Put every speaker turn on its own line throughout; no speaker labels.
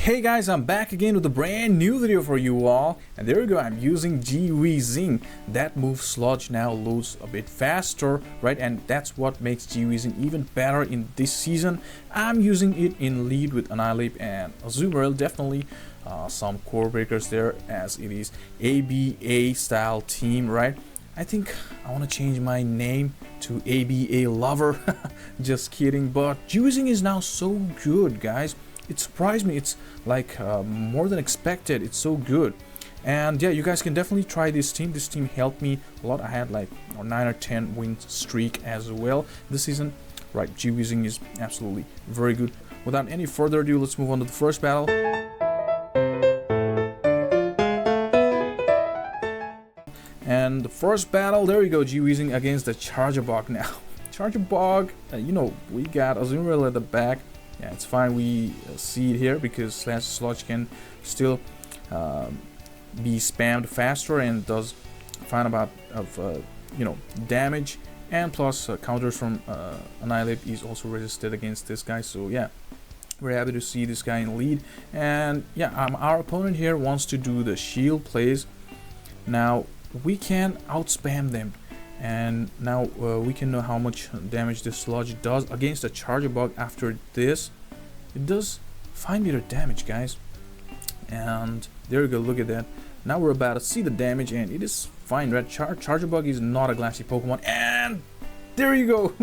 Hey guys, I'm back again with a brand new video for you all, and there we go. I'm using G-Weezing. That move Sludge now loads a bit faster, right? And that's what makes G-Weezing even better in this season. I'm using it in lead with Annihilate and Azumarill. Definitely some core breakers there, as it is ABA style team, right? I think I want to change my name to ABA Lover. Just kidding, but G-Weezing is now so good, guys. It surprised me. It's like more than expected. It's so good. And yeah, you guys can definitely try this team. This team helped me a lot. I had like a 9 or 10 win streak as well this season. Right, G-Weezing is absolutely very good. Without any further ado, let's move on to the first battle. And the first battle, there we go, G-Weezing against the Chargerbug now. Chargerbug, you know, we got Azumarill at the back. Yeah, it's fine, we see it here because Sludge can still be spammed faster and does fine amount of you know, damage, and plus counters from Annihilate is also resisted against this guy. So yeah, we're happy to see this guy in lead. And yeah, our opponent here wants to do the shield plays. Now we can outspam them, and now we can know how much damage this Sludge does against the Chargerbug. After this, it does 5 meter damage, guys. And there we go, look at that. Now we're about to see the damage, and it is fine, right? Chargerbug is not a glassy Pokemon, and there you go.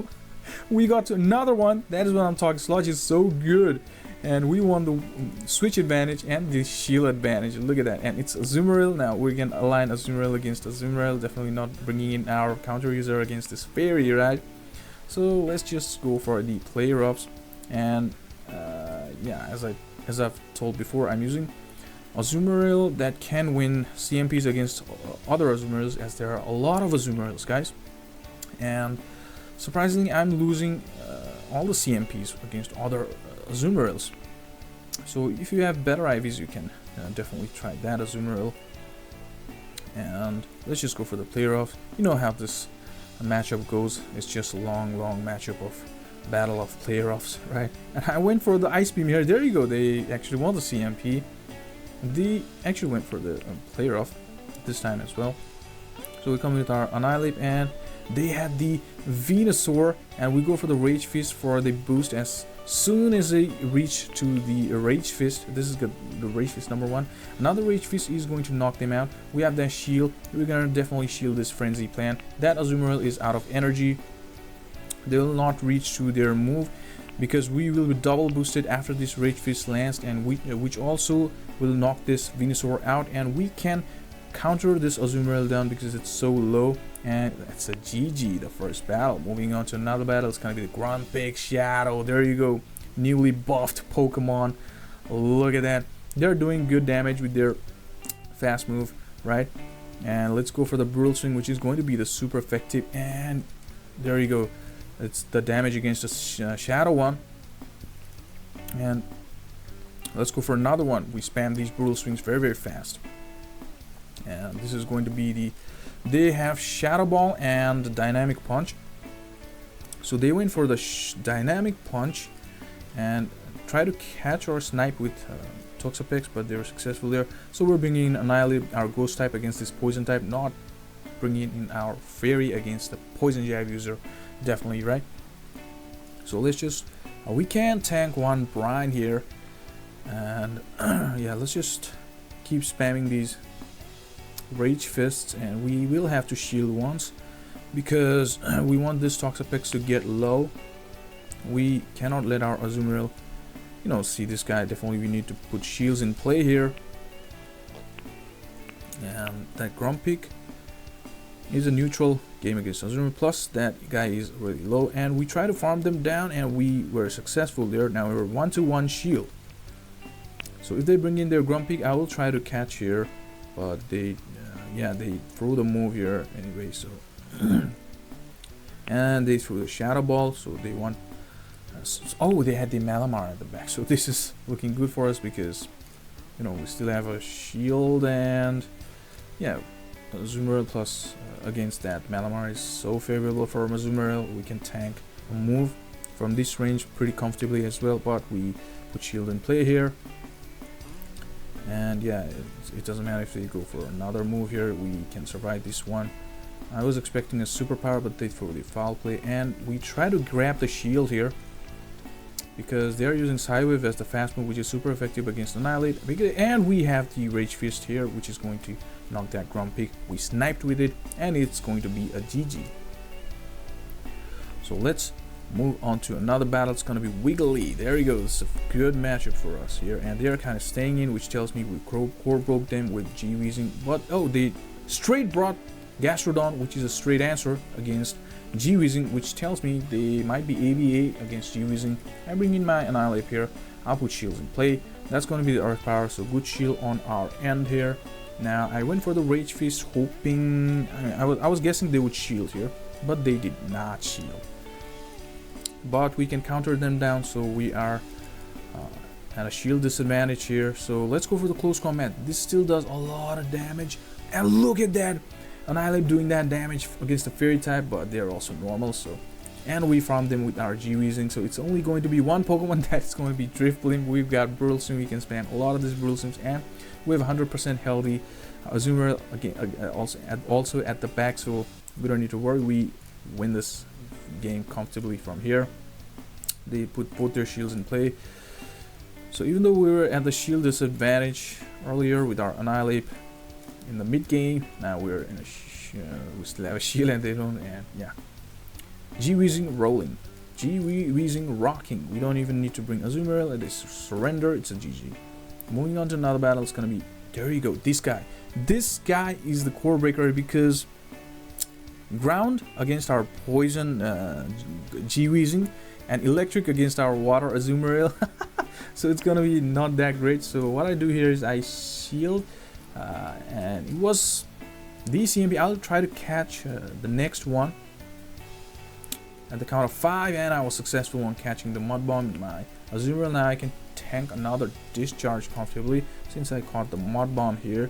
We got to another one. That is what I'm talking. Sludge is so good, and we won the switch advantage and the shield advantage. Look at that. And it's Azumarill. Now we can align Azumarill against Azumarill. Definitely not bringing in our counter user against this fairy, right? So let's just go for the player ups. And yeah, as I've told before, I'm using Azumarill that can win CMPs against other Azumarills, as there are a lot of Azumarills, guys. And surprisingly, I'm losing all the CMPs against other Azumarills. So if you have better IVs, you can definitely try that Azumarill. And let's just go for the player off. You know how this matchup goes. It's just a long matchup of battle of player offs, right? And I went for the Ice Beam here. There you go. They actually won the CMP. They actually went for the player off this time as well. So we come with our Annihilate, and they had the Venusaur, and we go for the Rage Fist for the boost. As soon as they reach to the Rage Fist, this is the Rage Fist number 1. Another Rage Fist is going to knock them out. We have that shield. We're gonna definitely shield this Frenzy Plant. That Azumarill is out of energy. They will not reach to their move because we will be double boosted after this Rage Fist lands, and which also will knock this Venusaur out, and we can counter this Azumarill down because it's so low. And that's a GG, the first battle. Moving on to another battle, it's gonna be the Grumpig Shadow. There you go, newly buffed Pokemon. Look at that. They're doing good damage with their fast move, right? And let's go for the Brutal Swing, which is going to be the super effective. And there you go, it's the damage against the Shadow one. And let's go for another one. We spam these Brutal Swings very fast. And this is going to be the, they have Shadow Ball and Dynamic Punch. So they went for the Dynamic Punch and try to catch or snipe with Toxapex, but they were successful there. So we're bringing in Annihilate, our Ghost type, against this Poison type, not bringing in our Fairy against the Poison Jab user. Definitely, right? So let's just, we can tank one Brine here. And yeah, let's just keep spamming these Rage Fists, and we will have to shield once because we want this Toxapex to get low. We cannot let our Azumarill, you know, see this guy. Definitely we need to put shields in play here. And that Grumpig is a neutral game against Azumarill, plus that guy is really low, and we try to farm them down, and we were successful there. Now we're 1-to-1 shield. So if they bring in their Grumpig, I will try to catch here, but they yeah, they threw the move here anyway. So and they threw the Shadow Ball, so they want oh, they had the Malamar at the back. So this is looking good for us because, you know, we still have a shield, and yeah, Azumarill plus against that Malamar is so favorable for Azumarill. We can tank a move from this range pretty comfortably as well, but we put shield in play here. And yeah, it doesn't matter if they go for another move here, we can survive this one. I was expecting a superpower, but they throw the foul play, and we try to grab the shield here because they're using Psywave as the fast move, which is super effective against Annihilate. And we have the Rage Fist here, which is going to knock that Grumpig. We sniped with it, and it's going to be a GG. So let's move on to another battle. It's going to be Wiggly. There he goes. It's a good matchup for us here, and they're kind of staying in, which tells me we core broke them with G-Weezing. But oh, they straight brought Gastrodon, which is a straight answer against G-Weezing, which tells me they might be ABA against G-Weezing. I bring in my Annihilate here. I'll put shields in play. That's going to be the Earth Power, so good shield on our end here. Now I went for the Rage Fist, hoping I was guessing they would shield here, but they did not shield. But we can counter them down, so we are at a shield disadvantage here. So let's go for the close combat. This still does a lot of damage, and look at that, Annihilate doing that damage against the fairy type, but they're also normal. So, and we farmed them with our G-Weezing, so it's only going to be one Pokemon that's going to be Drifblim. We've got Brutal Swing, we can spam a lot of these Brutal Swings, and we have 100% healthy Azumarill again, also at the back, so we don't need to worry. We win this game comfortably from here. They put both their shields in play, so even though we were at the shield disadvantage earlier with our Annihilate in the mid game, now we're in a we still have a shield and they don't. And yeah, G-Weezing rolling, G-Weezing rocking. We don't even need to bring Azumarill. It is surrender. It's a GG. Moving on to another battle. It's gonna be, there you go, this guy is the core breaker, because ground against our poison G-Weezing and electric against our water Azumarill. So it's gonna be not that great. So what I do here is I shield, and it was DCMP. I'll try to catch the next one at the count of 5, and I was successful on catching the Mud Bomb in my Azumarill. Now I can tank another discharge comfortably since I caught the Mud Bomb here.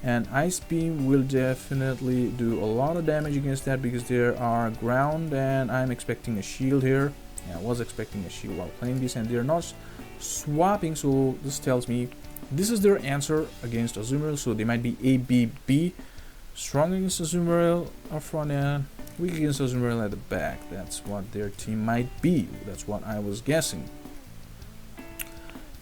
And Ice Beam will definitely do a lot of damage against that, because there are ground, and I'm expecting a shield here. Yeah, I was expecting a shield while playing this, and they're not swapping, so this tells me this is their answer against Azumarill. So they might be ABB, strong against Azumarill up front and weak against Azumarill at the back. That's what their team might be. That's what I was guessing.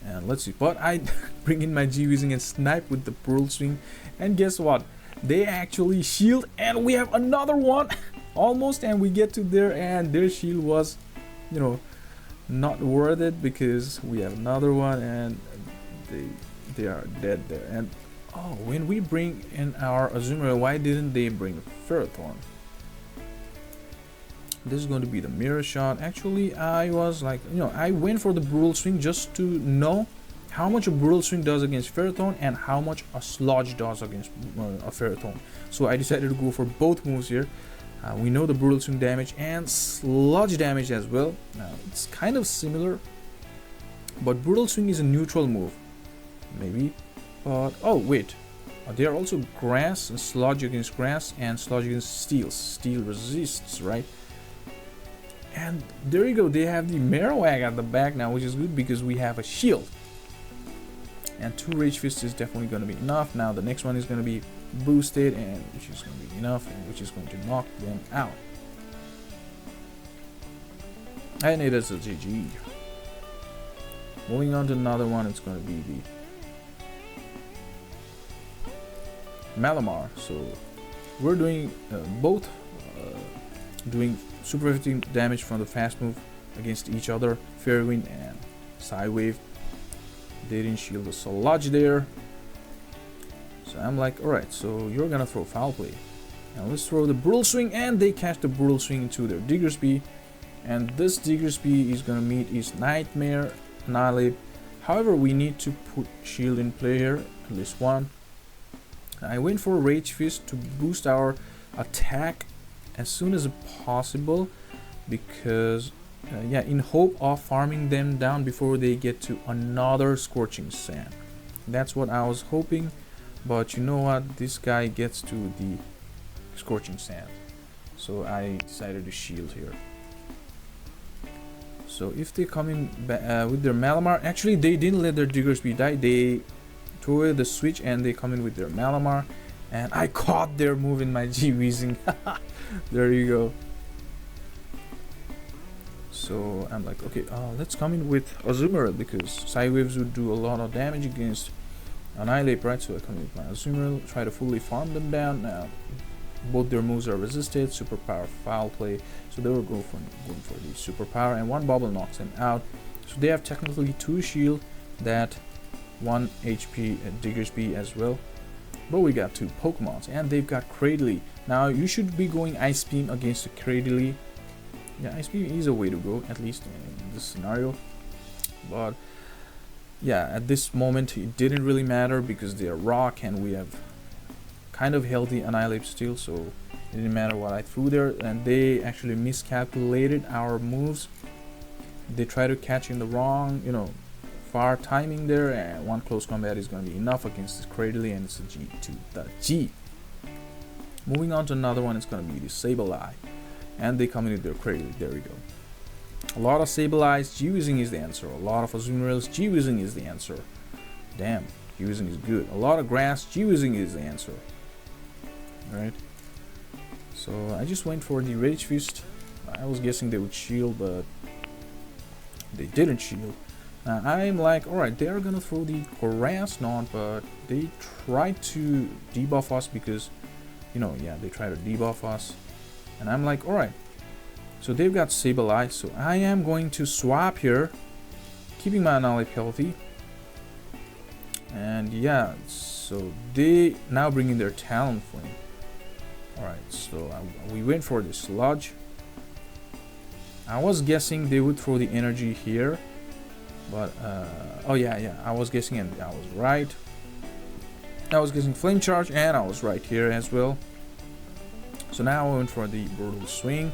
And let's see, but I bring in my G-Weezing and snipe with the Brutal Swing, and guess what? They actually shield, and we have another one almost, and we get to there, and their shield was, you know, not worth it, because we have another one, and they are dead there. And oh, when we bring in our Azumarill, why didn't they bring Ferrothorn? This is going to be the mirror shot. Actually, I was like, you know, I went for the Brutal Swing just to know how much a Brutal Swing does against Ferrothorn and how much a Sludge does against a Ferrothorn. So I decided to go for both moves here. We know the Brutal Swing damage and Sludge damage as well. Now it's kind of similar, but Brutal Swing is a neutral move, maybe. But oh wait, they are also grass, and Sludge against grass and Sludge against steel. Steel resists, right? And there you go, they have the Marowak at the back now, which is good because we have a shield. And 2 Rage Fists is definitely going to be enough. Now the next one is going to be boosted, and which is going to be enough, and which is going to knock them out. And it is a GG. Moving on to another one, it's going to be the Malamar. So we're doing both doing super effective damage from the fast move against each other, Fairy Wind and Psywave. They didn't shield the Sludge there, so I'm like, alright, so you're gonna throw Foul Play. Now let's throw the Brutal Swing, and they catch the Brutal Swing into their Diggersby, and this Diggersby is gonna meet his Nightmare, Annihilate. However, we need to put shield in play here, at least one. I went for Rage Fist to boost our attack as soon as possible, because yeah, in hope of farming them down before they get to another Scorching Sand. That's what I was hoping, but you know what, this guy gets to the Scorching Sand, so I decided to shield here. So if they come in with their Malamar, actually they didn't let their Diggersby die, they throw away the switch, and they come in with their Malamar, and I caught their move in my G-Weezing. There you go. So I'm like, okay, let's come in with Azumarill, because Psy Waves would do a lot of damage against Annihilate, right? So I come in with my Azumarill, try to fully farm them down. Now both their moves are resisted, superpower, foul play, so they were going for the superpower, and one bubble knocks them out. So they have technically 2 shield, that 1 HP Diggersby as well, but we got 2 Pokemons, and they've got Cradily. Now you should be going Ice Beam against the Cradily. Yeah, Ice Beam is a way to go, at least in this scenario, but yeah, at this moment it didn't really matter because they are rock and we have kind of healthy Annihilate still, so it didn't matter what I threw there. And they actually miscalculated our moves. They try to catch in the wrong, far timing there, and 1 close combat is going to be enough against this Cradily, and it's a G to the G. Moving on to another one, it's going to be the Sableye, and they come in with their Cradily. There we go. A lot of Sableyes, G-Weezing is the answer. A lot of Azumarills, G-Weezing is the answer. Damn, G-Weezing is good. A lot of grass, G-Weezing is the answer. Alright. So I just went for the Rage Fist. I was guessing they would shield, but they didn't shield. I'm like, alright, they are gonna throw the Harass Knot, but they tried to debuff us because, they try to debuff us. And I'm like, alright, so they've got Sableye, so I am going to swap here, keeping my Annihilate healthy. And yeah, so they now bring in their Talonflame. Alright, so we went for the Sludge. I was guessing they would throw the energy here, but oh yeah, I was guessing and I was right. I was guessing Flame Charge and I was right here as well. So now I went for the Brutal Swing.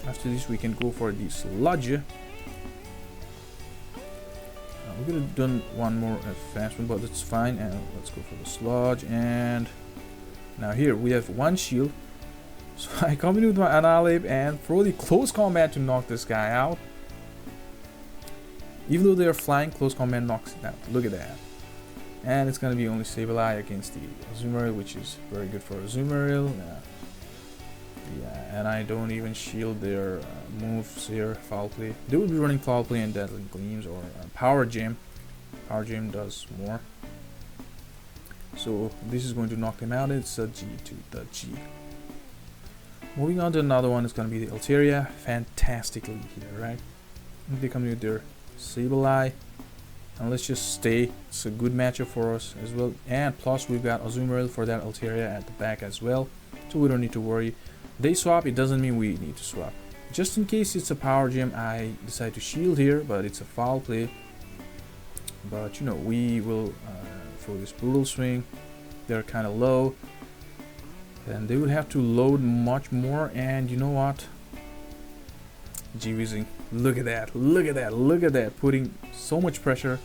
After this we can go for the Sludge. We could have done one more fast one, but it's fine. And let's go for the Sludge. And now here we have 1 shield. So I come in with my Annihilate and throw the close combat to knock this guy out. Even though they are flying, close combat knocks it out. Look at that. And it's gonna be only Sableye against the Azumarill, which is very good for Azumarill. Yeah, and I don't even shield their moves here. Foul Play. They would be running Foul Play and Deadly Gleams or Power Gem. Power Gem does more. So this is going to knock them out. It's a G to the G. Moving on to another one, it's going to be the Altaria. Fantastically here, right? They come with their Sableye. And let's just stay. It's a good matchup for us as well. And plus we've got Azumarill for that Altaria at the back as well. So we don't need to worry. They swap, it doesn't mean we need to swap. Just in case it's a Power Gem, I decide to shield here, but it's a Foul Play. But we will throw this Brutal Swing. They're kind of low. And they would have to load much more, and you know what? G-Weezing. Look at that, look at that, look at that. Putting so much pressure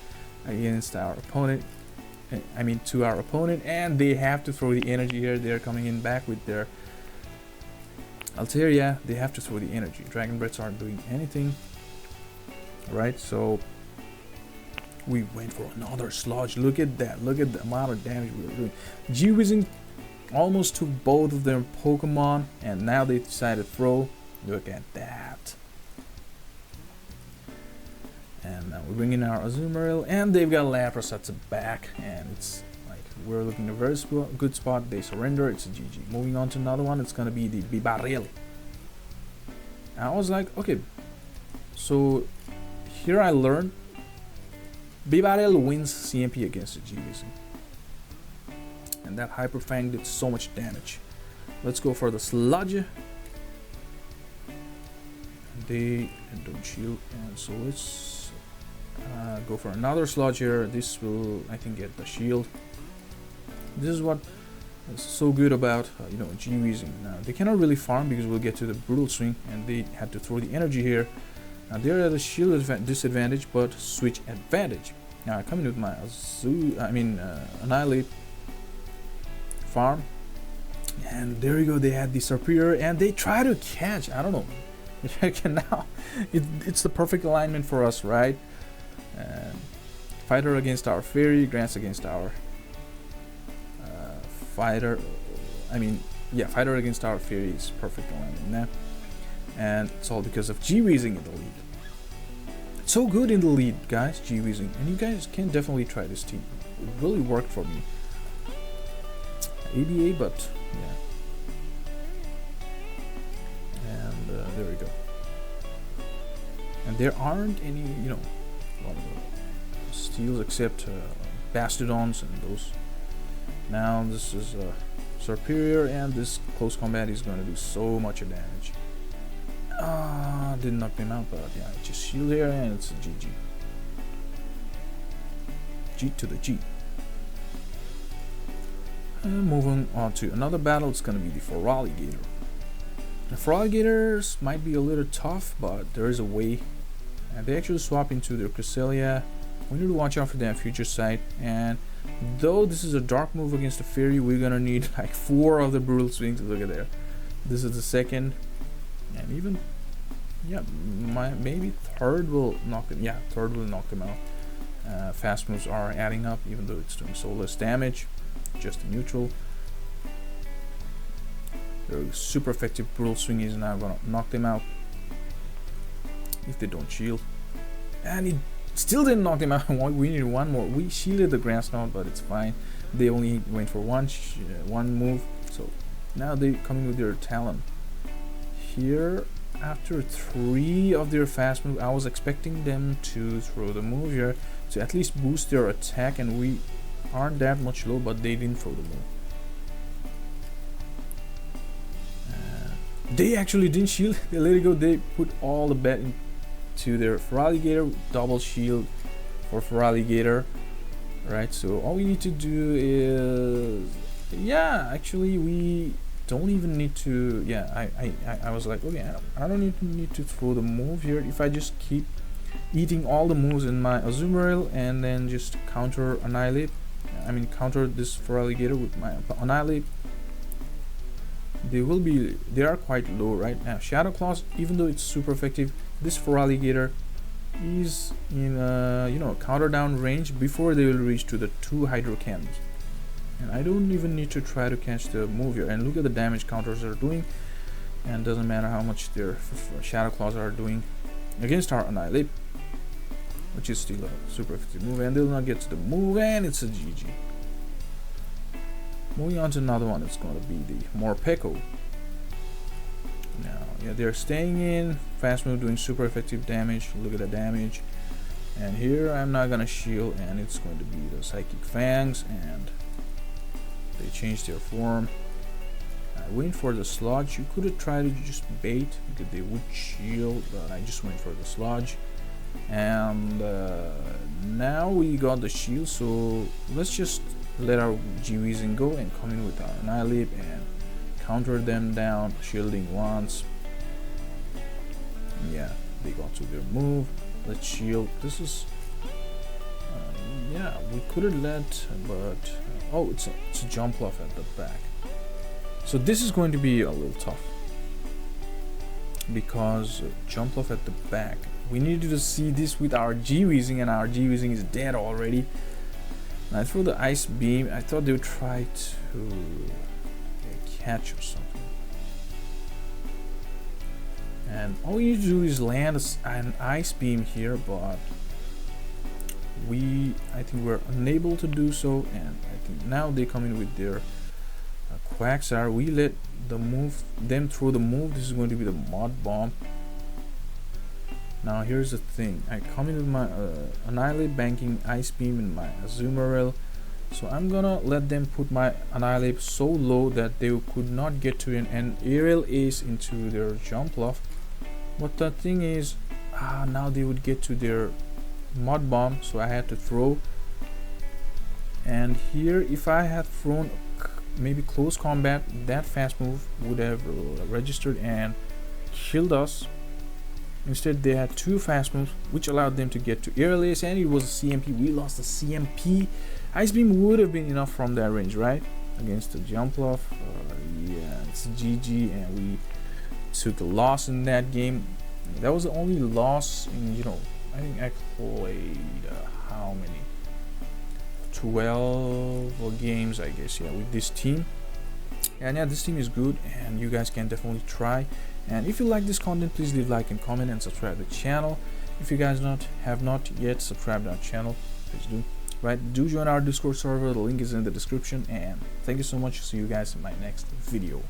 against our opponent. I mean to our opponent, and they have to throw the energy here. They're coming in back with their Altaria. They have to throw the energy. Dragon Breaths aren't doing anything. Right, so we went for another Sludge. Look at that, look at the amount of damage we were doing. G-Weezing almost took both of their Pokemon, and now they decided to throw. Look at that. And now we bring in our Azumarill, and they've got Lapras at the back, and it's like we're looking at a very good spot. They surrender. It's a GG. Moving on to another one. It's gonna be the Bibarel. I was like, okay, so here I learned Bibarel wins CMP against the G-Weezing, and that Hyper Fang did so much damage. Let's go for the Sludge. They don't shield, and so let's go for another Sludge here. This will, I think, get the shield. This is what is so good about G-Weezing. Now they cannot really farm because we'll get to the Brutal Swing, and they had to throw the energy here. Now they're at a shield disadvantage, but switch advantage. Now I come in with my Annihilate farm, and there you go. They had the Serperior, and they try to catch. I don't know. Now it's the perfect alignment for us, right? Fighter against our Fairy, Grass against our Fighter. I mean, yeah, Fighter against our Fairy is perfect alignment now. And it's all because of G-Weezing in the lead. It's so good in the lead, guys, G-Weezing. And you guys can definitely try this team. It really worked for me. ABA, but yeah. And there we go. And there aren't any, you know, steals except Bastodons and those. Now this is superior, and this close combat is going to do so much damage. Didn't knock them out, but yeah, just shield here and it's a GG. G to the G. And moving on to another battle, it's going to be the Feraligatr. The Feraligatrs might be a little tough, but there is a way. And they actually swap into their Cresselia. We need to watch out for that future sight. And though this is a dark move against the Fairy, we're gonna need like 4 of the Brutal Swings. Look at there. This is the second, and even yeah, maybe third will knock them. Yeah, third will knock them out. Fast moves are adding up, even though it's doing so less damage. Just neutral. Their super effective Brutal Swing is now gonna knock them out if they don't shield. And it still didn't knock them out. We needed one more. We shielded the Grass Knot, but it's fine. They only went for one move. So now they're coming with their Talon. Here, after 3 of their fast moves, I was expecting them to throw the move here to at least boost their attack, and we aren't that much low, but they didn't throw the move. They actually didn't shield. They let it go. They put all the bet into their Feraligatr. Double shield for Feraligatr. Right, so all we need to do is, yeah, actually we don't even need to, yeah, I was like, okay, I don't even need to throw the move here. If I just keep eating all the moves in my Azumarill and then just counter Annihilate, counter this Feraligatr with my Annihilate, they are quite low right now. Shadow Claws, even though it's super effective, this Feraligatr is in counter down range before they will reach to the 2 Hydro Cannons, and I don't even need to try to catch the move here. And look at the damage counters they're doing, and doesn't matter how much their Shadow Claws are doing against our Annihilate, which is still a super effective move, and they'll not get to the move, and it's a GG. Moving on to another one, it's going to be the Morpeko. Now, yeah, they're staying in. Fast move doing super effective damage. Look at the damage. And here I'm not going to shield, and it's going to be the Psychic Fangs, and they changed their form. I went for the Sludge. You could have tried to just bait because they would shield, but I just went for the Sludge. And now we got the shield, so let's just let our G-Weezing go and come in with our Annihilate and counter them down, shielding once. Yeah, they got to their move. Let's shield. This is yeah, we could have let, but oh, it's a jump off at the back. So this is going to be a little tough because jump off at the back. We needed to see this with our G-Weezing, and our G-Weezing is dead already. I threw the Ice Beam. I thought they would try to catch or something. And all you do is land an Ice Beam here, but I think we're unable to do so. And I think now they come in with their Quagsire. We let them throw the move. This is going to be the Mud Bomb. Now here's the thing, I come in with my Annihilate banking Ice Beam in my Azumarill, so I'm gonna let them put my Annihilate so low that they could not get to an Aerial Ace into their Jumpluff. But the thing is, now they would get to their Mud Bomb, so I had to throw. And here, if I had thrown maybe close combat, that fast move would have registered and killed us. Instead, they had 2 fast moves, which allowed them to get to Aerial Ace, and it was a CMP. We lost the CMP. Ice Beam would have been enough from that range, right? Against the Jumpluff. Yeah, it's GG, and we took a loss in that game. That was the only loss in, I think I played how many? 12 games, I guess, yeah, with this team. And yeah, this team is good and you guys can definitely try. And if you like this content, please leave like and comment and subscribe to the channel. If you guys have not yet subscribed to our channel, please do. Right, do join our Discord server, the link is in the description. And thank you so much. See you guys in my next video.